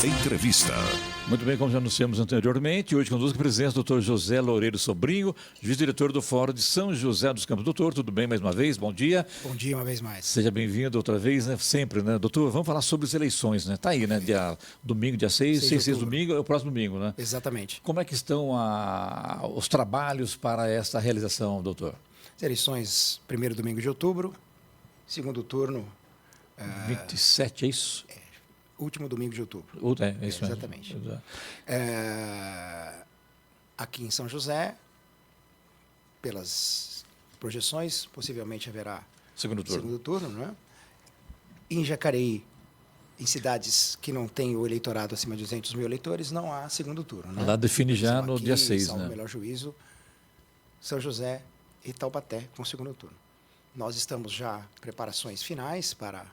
Entrevista. Muito bem, como já anunciamos anteriormente, hoje conosco a presença do Dr. José Loureiro Sobrinho, juiz-diretor do Fórum de São José dos Campos. Doutor, tudo bem mais uma vez? Bom dia. Bom dia uma vez mais. Seja bem-vindo outra vez, né? Sempre, né? Doutor, vamos falar sobre as eleições, né? Tá aí, né? Domingo, dia 6 domingo, é o próximo domingo, né? Exatamente. Como é que estão os trabalhos para essa realização, doutor? As eleições, primeiro domingo de outubro, segundo turno... 27, é isso? Último domingo de outubro. É isso mesmo. Exatamente. Aqui em São José, pelas projeções, possivelmente haverá Segundo turno, não é? Em Jacareí, em cidades que não têm o eleitorado acima de 200 mil eleitores, não há segundo turno. Né? Lá define já no aqui, dia 6, salvo né? o melhor juízo, São José e Taubaté com segundo turno. Nós estamos já em preparações finais para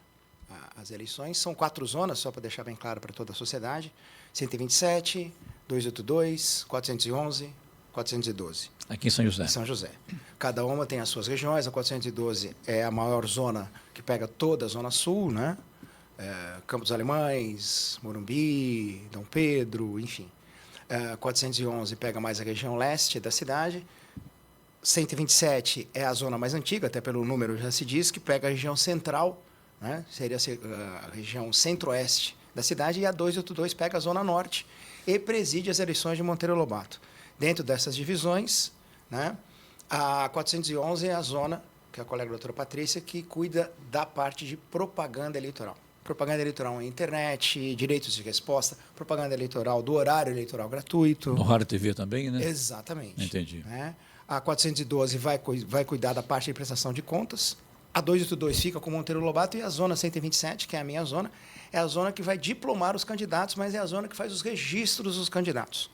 as eleições. São 4 zonas, só para deixar bem claro para toda a sociedade: 127, 282, 411, 412. Aqui em São José. Em São José. Cada uma tem as suas regiões. A 412 é a maior zona que pega toda a Zona Sul, né? Campos Alemães, Morumbi, Dom Pedro, enfim. 411 pega mais a região leste da cidade. 127 é a zona mais antiga, até pelo número já se diz, que pega a região central, né? Seria a região centro-oeste da cidade, e a 282 pega a zona norte e preside as eleições de Monteiro Lobato. Dentro dessas divisões, né, a 411 é a zona, que é a colega doutora Patrícia, que cuida da parte de propaganda eleitoral. Propaganda eleitoral na internet, direitos de resposta, propaganda eleitoral do horário eleitoral gratuito. No Rádio TV também, né? Exatamente. Entendi. Né? A 412 vai cuidar da parte de prestação de contas. A 282 fica com Monteiro Lobato, e a zona 127, que é a minha zona, é a zona que vai diplomar os candidatos, mas é a zona que faz os registros dos candidatos,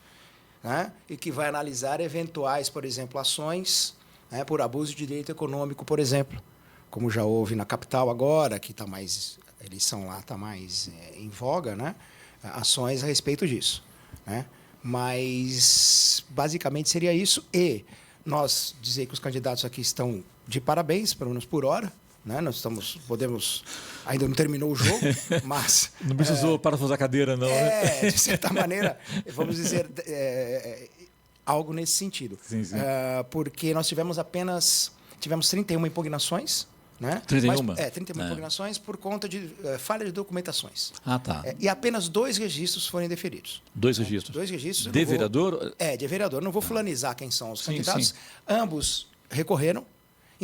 né? E que vai analisar eventuais, por exemplo, ações, né, por abuso de direito econômico, por exemplo, como já houve na capital agora, que está mais, a eleição lá está mais em voga, né? Ações a respeito disso, né? Mas, basicamente, seria isso. E nós dizer que os candidatos aqui estão de parabéns, pelo menos por hora, né? Nós podemos, ainda não terminou o jogo, mas... Não precisou parafusar a cadeira, não, né? De certa maneira, vamos dizer, algo nesse sentido. Sim, sim. Porque nós tivemos 31 impugnações, né? 31? Mas, 31 impugnações por conta de falha de documentações. Ah, tá. E apenas 2 registros foram indeferidos. 2 registros? 2 registros. De vereador? De vereador. Não vou fulanizar quem são os candidatos. Sim. Ambos recorreram.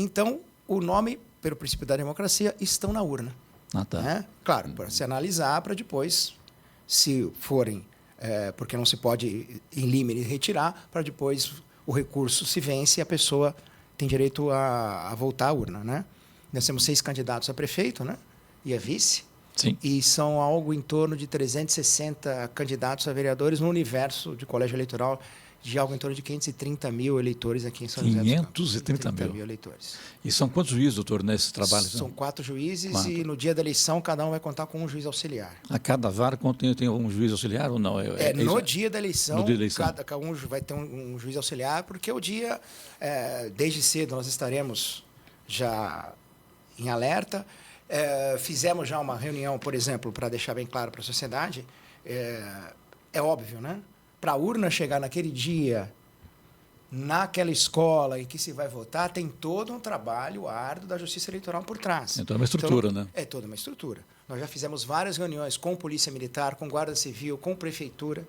Então, o nome, pelo princípio da democracia, estão na urna. Ah, tá. Né? Claro, para se analisar, para depois, se forem, porque não se pode, em limite, retirar, para depois o recurso se vence e a pessoa tem direito a voltar à urna, né? Nós temos 6 candidatos a prefeito, né? E a vice. Sim. E são algo em torno de 360 candidatos a vereadores no universo de colégio eleitoral, de algo em torno de 530 mil eleitores aqui em São José dos Campos. 530 mil eleitores. E são quantos juízes, doutor, nesse trabalho? São 4 juízes 4. E no dia da eleição cada um vai contar com um juiz auxiliar. A cada vara tem um juiz auxiliar ou não? No dia da eleição, cada um vai ter um juiz auxiliar, porque o dia, desde cedo, nós estaremos já em alerta. Fizemos já uma reunião, por exemplo, para deixar bem claro para a sociedade. É óbvio, né? Para a urna chegar naquele dia, naquela escola em que se vai votar, tem todo um trabalho árduo da Justiça Eleitoral por trás. É toda uma estrutura, então, né? É toda uma estrutura. Nós já fizemos várias reuniões com Polícia Militar, com Guarda Civil, com Prefeitura,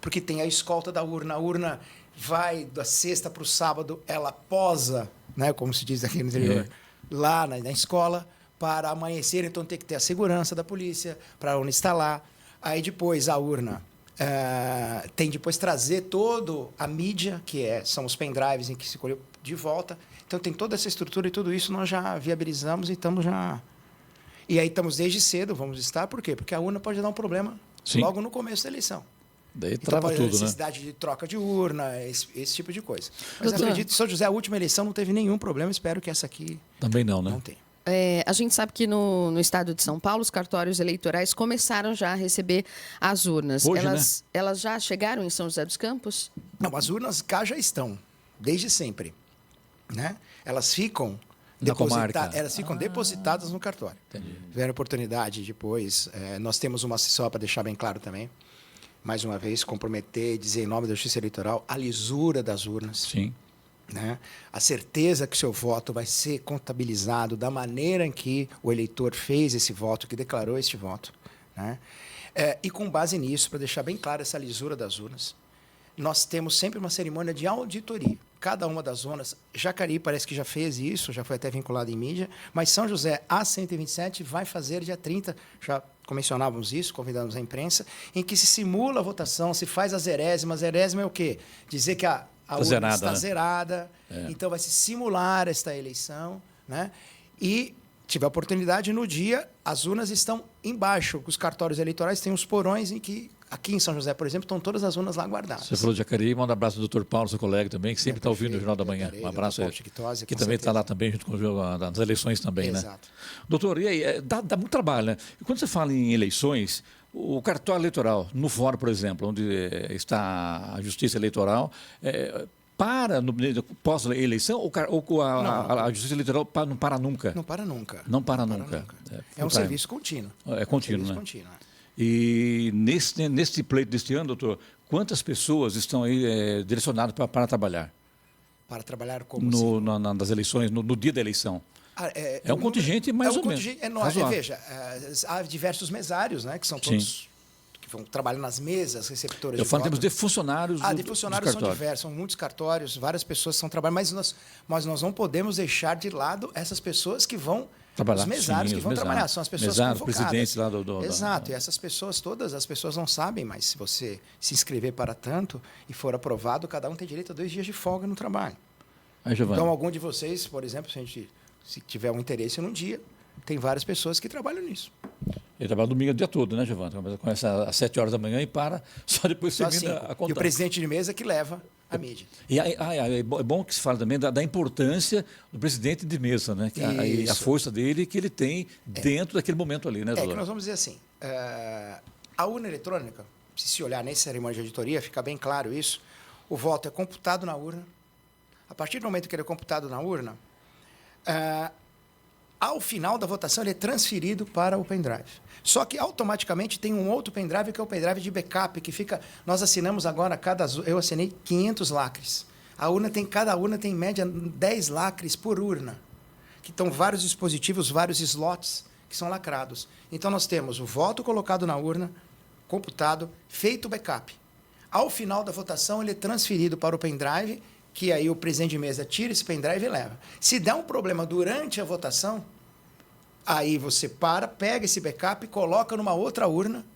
porque tem a escolta da urna. A urna vai da sexta para o sábado, ela posa, né, como se diz aqui no interior, lá na escola, para amanhecer. Então tem que ter a segurança da polícia para a urna instalar. Aí depois a urna tem depois trazer toda a mídia, que são os pendrives em que se colheu de volta. Então tem toda essa estrutura, e tudo isso nós já viabilizamos e estamos já... E aí estamos desde cedo, vamos estar. Por quê? Porque a urna pode dar um problema logo no começo da eleição. Daí então, trava pode tudo, haver necessidade de troca de urna, esse tipo de coisa. Mas Doutor, acredito que São José, a última eleição, não teve nenhum problema. Espero que essa aqui também não, né? não tenha. A gente sabe que no estado de São Paulo, os cartórios eleitorais começaram já a receber as urnas. Hoje, elas já chegaram em São José dos Campos? Não, as urnas cá já estão, desde sempre, né? Elas ficam Na comarca. Elas ficam depositadas no cartório. Entendi. Tiveram oportunidade depois. Nós temos uma só para deixar bem claro também. Mais uma vez, comprometer, dizer em nome da Justiça Eleitoral a lisura das urnas. Sim. Né? A certeza que o seu voto vai ser contabilizado da maneira em que o eleitor fez esse voto, que declarou este voto. Né? E com base nisso, para deixar bem claro essa lisura das urnas, nós temos sempre uma cerimônia de auditoria. Cada uma das zonas, Jacareí parece que já fez isso, já foi até vinculado em mídia, mas São José, a 127, vai fazer dia 30, já mencionávamos isso, convidamos a imprensa, em que se simula a votação, se faz a zerésima. A zerésima é o quê? Dizer que a urna zerada, está né? zerada, então vai se simular esta eleição, né? E tive a oportunidade no dia, as urnas estão embaixo, os cartórios eleitorais têm os porões em que, aqui em São José, por exemplo, estão todas as urnas lá guardadas. Você falou de Jacareí, manda um abraço do Dr. Paulo, seu colega também, que sempre está ouvindo o Jornal da Manhã. Um abraço aí. Que também está lá também, junto com nas eleições também, né? Exato. Doutor, e aí, dá muito trabalho, né? E quando você fala em eleições, o cartório eleitoral, no fórum, por exemplo, onde está a Justiça Eleitoral, para no pós-eleição ou a Justiça Eleitoral não para nunca? Não para nunca. Não para nunca. É um serviço contínuo. É contínuo, né? Contínuo. E nesse pleito deste ano, doutor, quantas pessoas estão aí direcionadas para trabalhar? Para trabalhar como nas eleições, no dia da eleição? É um contingente mais ou menos. Veja, há diversos mesários, né, que são todos que vão trabalhar nas mesas receptoras Eu de falo em voto. termos de funcionários de funcionários são diversos, são muitos cartórios, várias pessoas que estão trabalhando, mas nós não podemos deixar de lado essas pessoas que vão trabalhar, os mesários que vão trabalhar, são as pessoas convocadas. Presidentes lá Exato, e essas pessoas todas, as pessoas não sabem, mas se você se inscrever para tanto e for aprovado, cada um tem direito a 2 dias de folga no trabalho. Aí, então, algum de vocês, por exemplo, se tiver um interesse num dia, tem várias pessoas que trabalham nisso. Ele trabalha domingo o dia todo, né, Giovanni? Começa às 7 horas da manhã e para, só depois termina a contar. E o presidente de mesa que leva a mídia. E é bom que se fale também da importância do presidente de mesa, né? A força dele que ele tem dentro daquele momento ali, né, doutor? Que nós vamos dizer assim, a urna eletrônica, se olhar nessa cerimônia de auditoria, fica bem claro isso, o voto é computado na urna. A partir do momento que ele é computado na urna, ao final da votação, ele é transferido para o pendrive. Só que automaticamente tem um outro pendrive, que é o pendrive de backup, que fica... Nós assinamos agora, eu assinei 500 lacres. Cada urna tem, em média, 10 lacres por urna, que estão vários dispositivos, vários slots que são lacrados. Então, nós temos o voto colocado na urna, computado, feito o backup. Ao final da votação, ele é transferido para o pendrive, que aí o presidente de mesa tira esse pendrive e leva. Se der um problema durante a votação, aí você pega esse backup, coloca numa outra urna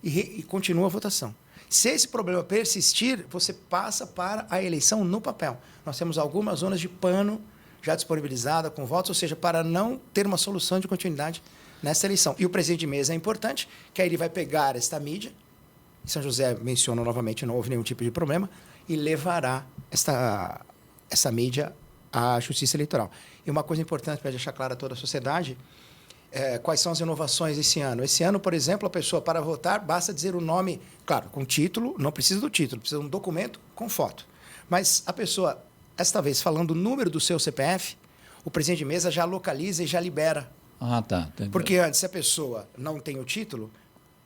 e continua a votação. Se esse problema persistir, você passa para a eleição no papel. Nós temos algumas zonas de pano já disponibilizadas com votos, ou seja, para não ter uma solução de continuidade nessa eleição. E o presidente de mesa é importante, que aí ele vai pegar esta mídia, São José menciona novamente, não houve nenhum tipo de problema, e levará essa mídia à Justiça Eleitoral. E uma coisa importante para deixar clara a toda a sociedade, quais são as inovações esse ano. Esse ano, por exemplo, a pessoa, para votar, basta dizer o nome, claro, com título, não precisa do título, precisa de um documento com foto. Mas a pessoa, esta vez, falando o número do seu CPF, o presidente de mesa já localiza e já libera. Ah, tá. Entendi. Porque antes, se a pessoa não tem o título,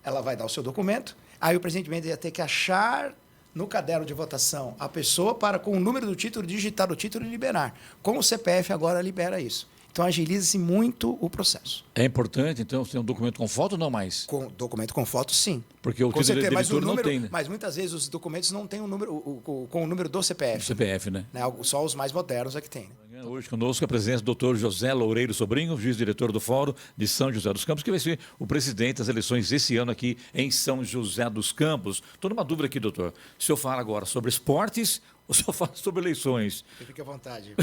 ela vai dar o seu documento, aí o presidente de mesa ia ter que achar no caderno de votação a pessoa para, com o número do título, digitar o título e liberar. Com o CPF agora libera isso. Então agiliza-se muito o processo. É importante, então, ter um documento com foto ou não mais? Com documento com foto, sim. Porque o título de eleitor não tem, né? Mas muitas vezes os documentos não têm o número, com o número do CPF. O CPF, né? Só os mais modernos é que tem. Hoje conosco a presença do Dr. José Loureiro Sobrinho, juiz-diretor do Fórum de São José dos Campos, que vai ser o presidente das eleições esse ano aqui em São José dos Campos. Estou numa dúvida aqui, doutor. O senhor fala agora sobre esportes ou o senhor fala sobre eleições? Fique à vontade.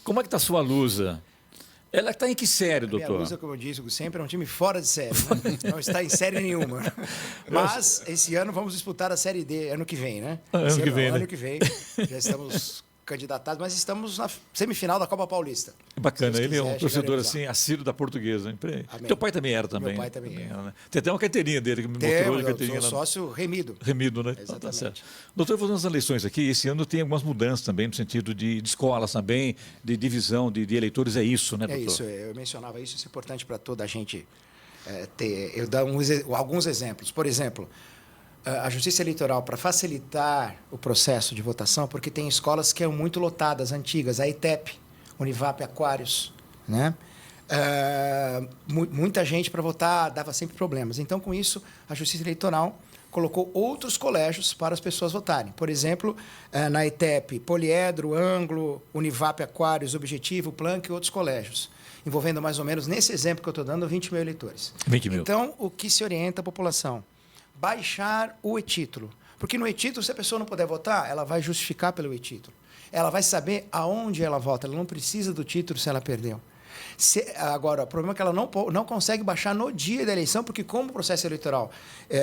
Como é que está a sua lusa? Ela está em que série, doutor? A minha lusa, como eu disse sempre, é um time fora de série. Né? Não está em série nenhuma. Mas esse ano vamos disputar a Série D ano que vem, né? Ano que vem. Já estamos candidatados, mas estamos na semifinal da Copa Paulista. Bacana, Se Deus ele é um quiser, torcedor chegaremos lá. assim, assíduo da Portuguesa. Amém. Teu pai também era também. Meu pai também era. Né? Tem até uma carteirinha dele que me mostrou Temos, hoje. eu Carteirinha sou lá. sócio remido. Remido, né? Então, tá Exatamente. certo. Doutor, fazendo as eleições aqui, esse ano tem algumas mudanças também, no sentido de escolas também, de divisão de eleitores, é isso, né, É doutor? isso, eu mencionava isso é importante para toda a gente ter. Eu dar alguns exemplos. Por exemplo, a Justiça Eleitoral, para facilitar o processo de votação, porque tem escolas que são muito lotadas, antigas, a ETEP, Univap Aquários, né? Muita gente para votar dava sempre problemas. Então, com isso, a Justiça Eleitoral colocou outros colégios para as pessoas votarem. Por exemplo, na ETEP, Poliedro, Ângulo, Univap Aquários, Objetivo, Planck e outros colégios, envolvendo mais ou menos, nesse exemplo que eu estou dando, 20 mil eleitores. 20 mil. Então, o que se orienta a população? Baixar o e-título. Porque no e-título, se a pessoa não puder votar, ela vai justificar pelo e-título. Ela vai saber aonde ela vota, ela não precisa do título se ela perdeu. Agora, o problema é que ela não consegue baixar no dia da eleição, porque como o processo eleitoral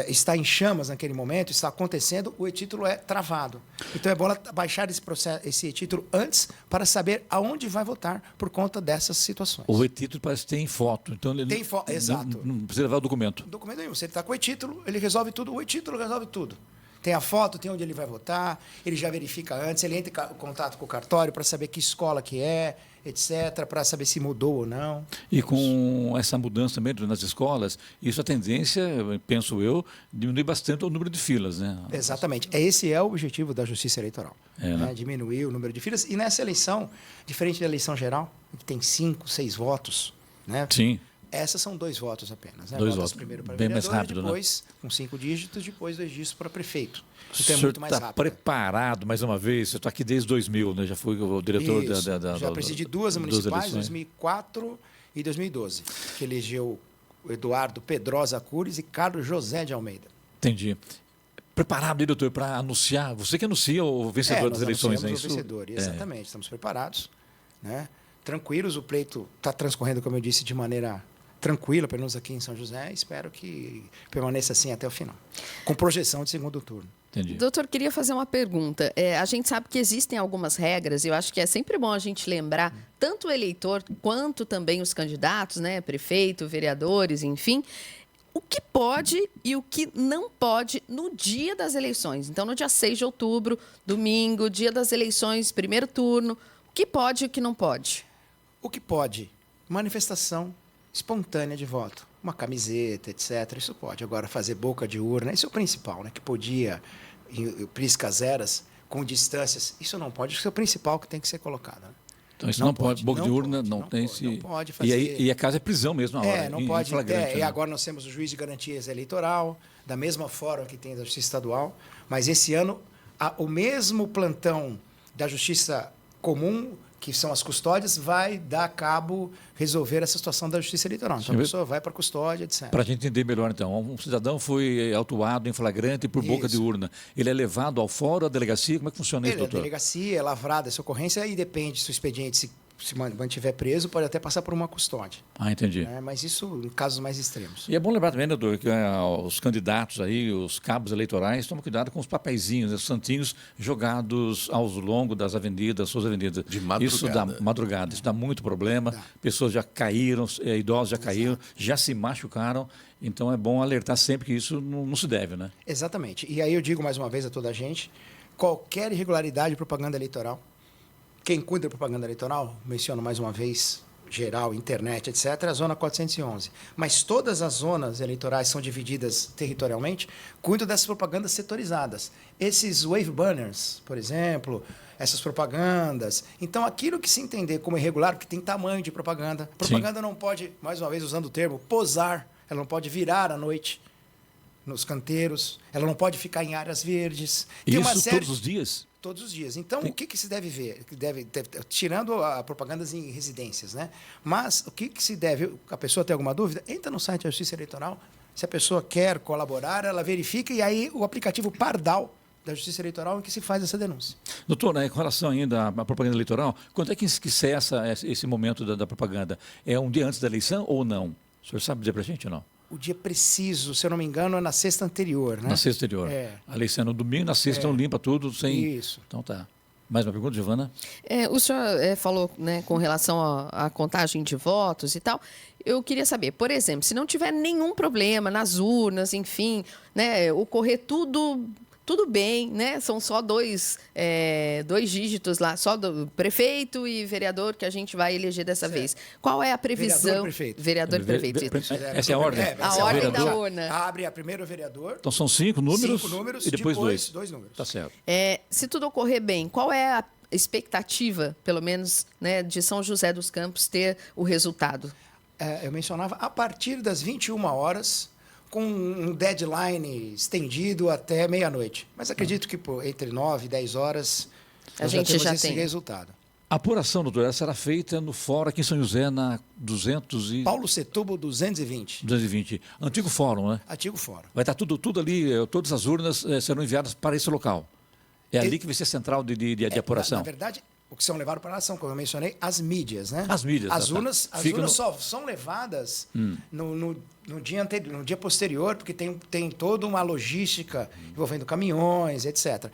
está em chamas naquele momento, está acontecendo, o e-título é travado. Então é bom ela baixar esse e-título antes para saber aonde vai votar por conta dessas situações. O e-título parece que tem foto. Então ele Tem foto, exato. Não precisa levar o documento. Documento nenhum. Se ele está com o e-título, ele resolve tudo. O e-título resolve tudo. Tem a foto, tem onde ele vai votar, ele já verifica antes, ele entra em contato com o cartório para saber que escola que é, etc., para saber se mudou ou não. E com essa mudança também nas escolas, isso a tendência, penso eu, diminui bastante o número de filas, né? Exatamente. Esse é o objetivo da Justiça Eleitoral. Né? Diminuir o número de filas. E nessa eleição, diferente da eleição geral, que tem 5, 6 votos, né? Sim. Essas são 2 votos apenas. Né? 2 Votas votos. primeiro para Bem vereador, mais rápido, depois, com 5 dígitos, depois 2 dígitos para prefeito. O Então é senhor muito mais está rápido. preparado, mais uma vez, você está aqui desde 2000, né? Já fui o diretor Isso. Já presidi 2 municipais, eleições. 2004 e 2012, que elegeu o Eduardo Pedrosa Cures e Carlos José de Almeida. Entendi. Preparado, hein, doutor, para anunciar? Você que anuncia o vencedor das eleições, né? O vencedor, exatamente. Estamos preparados, né? Tranquilos, o pleito está transcorrendo, como eu disse, de maneira tranquila, pelo menos aqui em São José. Espero que permaneça assim até o final, com projeção de segundo turno. Entendi. Doutor, queria fazer uma pergunta. A gente sabe que existem algumas regras, e eu acho que é sempre bom a gente lembrar, tanto o eleitor quanto também os candidatos, né? Prefeito, vereadores, enfim, o que pode e o que não pode no dia das eleições. Então, no dia 6 de outubro, domingo, dia das eleições, primeiro turno, o que pode e o que não pode? O que pode? Manifestação espontânea de voto. Uma camiseta, etc. Isso pode. Agora, fazer boca de urna, isso é o principal, né? Que podia, priscas eras, com distâncias. Isso não pode, isso é o principal que tem que ser colocado. Né? Então, isso não pode. Boca de urna não tem esse. Não pode fazer. E a casa é prisão mesmo, na hora. Não pode. Flagrante, E né? agora nós temos o juiz de garantias eleitoral, da mesma forma que tem da Justiça Estadual. Mas esse ano, o mesmo plantão da Justiça Comum, que são as custódias, vai dar a cabo resolver essa situação da Justiça Eleitoral. Então, a pessoa vai para a custódia, etc. Para a gente entender melhor, então, um cidadão foi autuado em flagrante por boca de urna. Ele é levado ao fórum, à delegacia? Como é que funciona isso, doutor? A delegacia é lavrada essa ocorrência e depende se o expediente se mantiver preso, pode até passar por uma custódia. Ah, entendi. Mas isso em casos mais extremos. E é bom lembrar também, doutor, que os candidatos aí, os cabos eleitorais, tomam cuidado com os papeizinhos, os santinhos jogados ao longo das avenidas, suas avenidas. De madrugada. Isso dá madrugada, isso dá muito problema. Pessoas já caíram, idosos já caíram, já se machucaram. Então é bom alertar sempre que isso não se deve, né? Exatamente. E aí eu digo mais uma vez a toda a gente, qualquer irregularidade de propaganda eleitoral, quem cuida da propaganda eleitoral, menciono mais uma vez, geral, internet, etc., é a Zona 411. Mas todas as zonas eleitorais são divididas territorialmente, cuidam dessas propagandas setorizadas. Esses wave banners, por exemplo, essas propagandas. Então, aquilo que se entender como irregular, porque tem tamanho de propaganda. Propaganda não pode, mais uma vez usando o termo, posar. Ela não pode virar à noite nos canteiros. Ela não pode ficar em áreas verdes. Tem isso todos os dias? Todos os dias. Então, o que se deve ver? Tirando a propagandas em residências, né? Mas o que se deve? A pessoa tem alguma dúvida? Entra no site da Justiça Eleitoral. Se a pessoa quer colaborar, ela verifica e aí o aplicativo Pardal da Justiça Eleitoral em que se faz essa denúncia. Doutor, né, com relação ainda à propaganda eleitoral, quando é que cessa esse momento da propaganda? É um dia antes da eleição ou não? O senhor sabe dizer para a gente ou não? O dia preciso, se eu não me engano, é na sexta anterior, né? Na sexta anterior. A eleição é no domingo, na sexta limpa tudo sem... Isso. Então tá. Mais uma pergunta, Giovana? O senhor falou, né, com relação à contagem de votos e tal. Eu queria saber, por exemplo, se não tiver nenhum problema nas urnas, enfim, né, ocorrer tudo bem, né? São só dois dígitos lá, só do prefeito e vereador que a gente vai eleger dessa vez. Qual é a previsão? Vereador e prefeito. Essa é a ordem? A ordem da urna. Abre a primeiro vereador. Então são 5 números, e depois dois números. Tá certo. Se tudo ocorrer bem, qual é a expectativa, pelo menos, né, de São José dos Campos ter o resultado? Eu mencionava a partir das 21 horas, com um deadline estendido até meia-noite. Mas acredito que entre 9 e 10 horas a gente já esse tem resultado. A apuração, doutor, ela será feita no fórum aqui em São José, na 200 e... Paulo Setúbal 220. 220. Antigo fórum, né? Antigo fórum. Vai estar tudo ali, todas as urnas serão enviadas para esse local. É ali que vai ser a central de apuração. Na verdade, o que são levados para lá são, como eu mencionei, as mídias, né? As mídias. As urnas só são levadas no dia anterior, no dia posterior, porque tem toda uma logística envolvendo caminhões, etc.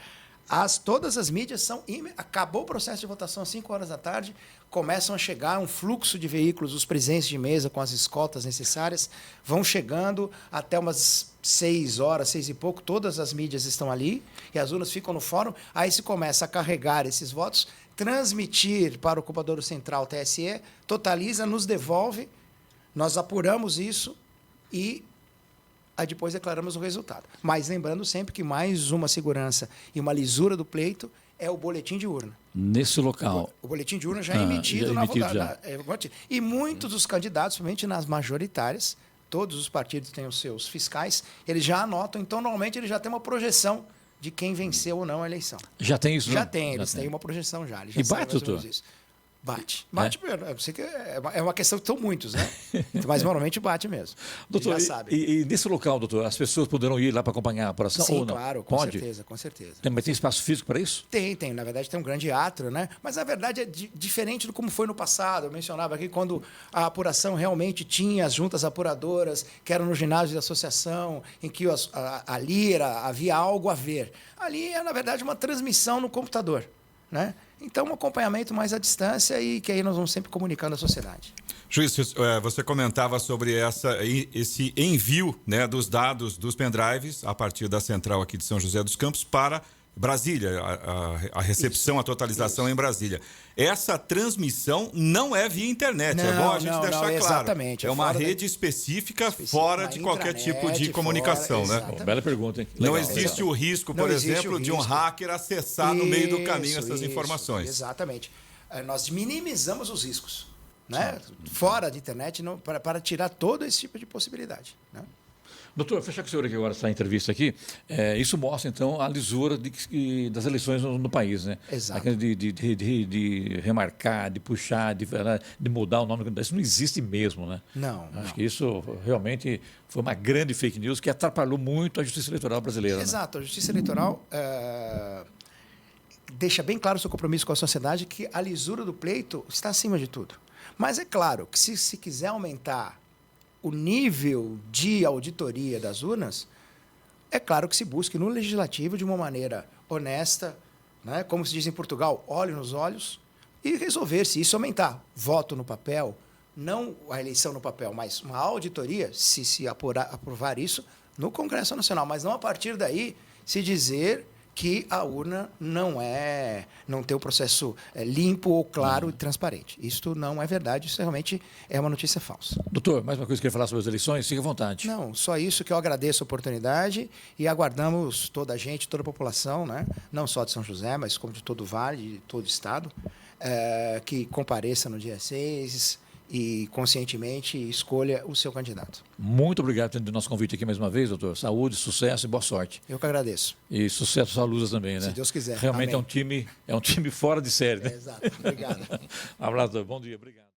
Todas as mídias acabou o processo de votação às 5 horas da tarde, começam a chegar um fluxo de veículos, os presidentes de mesa com as escoltas necessárias, vão chegando até umas 6 horas, 6 e pouco, todas as mídias estão ali, e as urnas ficam no fórum, aí se começa a carregar esses votos, transmitir para o ocupador central TSE, totaliza, nos devolve, nós apuramos isso e aí depois declaramos o resultado. Mas lembrando sempre que mais uma segurança e uma lisura do pleito é o boletim de urna. Nesse local. O boletim de urna já é emitido na rodada. E muitos dos candidatos, principalmente nas majoritárias, todos os partidos têm os seus fiscais, eles já anotam, então normalmente eles já têm uma projeção de quem venceu ou não a eleição. Já tem isso? Já tem, eles têm uma projeção já. E bate, doutor? Bate. Eu sei que é uma questão que são muitos, né? Mas normalmente bate mesmo. Doutor, já sabe. E nesse local, doutor, as pessoas poderão ir lá para acompanhar a apuração ou não? Claro, Pode? Com certeza. Mas tem espaço físico para isso? Tem. Na verdade, tem um grande átrio, né? Mas, na verdade, é diferente do como foi no passado. Eu mencionava aqui quando a apuração realmente tinha as juntas apuradoras, que eram no ginásio da associação, em que ali havia algo a ver. Ali é, na verdade, uma transmissão no computador, né? Então, um acompanhamento mais à distância e que aí nós vamos sempre comunicando à sociedade. Juiz, você comentava sobre esse envio, né, dos dados dos pendrives a partir da central aqui de São José dos Campos para Brasília, a recepção, a totalização em Brasília. Essa transmissão não é via internet, é bom a gente deixar claro. Exatamente. É uma rede específica fora de qualquer tipo de comunicação, né? Bom, bela pergunta, hein? Legal, não existe o risco, por exemplo, de um hacker acessar no meio do caminho essas informações. Exatamente. Nós minimizamos os riscos, né? Fora da internet, para tirar todo esse tipo de possibilidade, né? Doutor, fechar com o senhor aqui agora essa entrevista aqui. Isso mostra, então, a lisura das eleições no país, né? Exato. De remarcar, de puxar, de mudar o nome. Isso não existe mesmo, né? Não. Acho que isso realmente foi uma grande fake news que atrapalhou muito a justiça eleitoral brasileira. Exato. Né? A justiça eleitoral deixa bem claro o seu compromisso com a sociedade que a lisura do pleito está acima de tudo. Mas é claro que se quiser aumentar o nível de auditoria das urnas, é claro que se busque no legislativo de uma maneira honesta, né? Como se diz em Portugal, olho nos olhos, e resolver se isso aumentar. Voto no papel, não a eleição no papel, mas uma auditoria, se aprovar isso, no Congresso Nacional. Mas não a partir daí se dizer que a urna não tem um processo limpo ou claro e transparente. Isso não é verdade, isso realmente é uma notícia falsa. Doutor, mais uma coisa que eu queria falar sobre as eleições, fique à vontade. Não, só isso que eu agradeço a oportunidade e aguardamos toda a gente, toda a população, né? Não só de São José, mas como de todo o Vale, de todo o Estado, que compareça no dia 6 e conscientemente escolha o seu candidato. Muito obrigado por ter nosso convite aqui mais uma vez, doutor. Saúde, sucesso e boa sorte. Eu que agradeço. E sucesso à Lusa também, né? Se Deus quiser. Realmente Amém. É um time fora de série, né? Exato. Obrigado. Um abraço, bom dia, obrigado.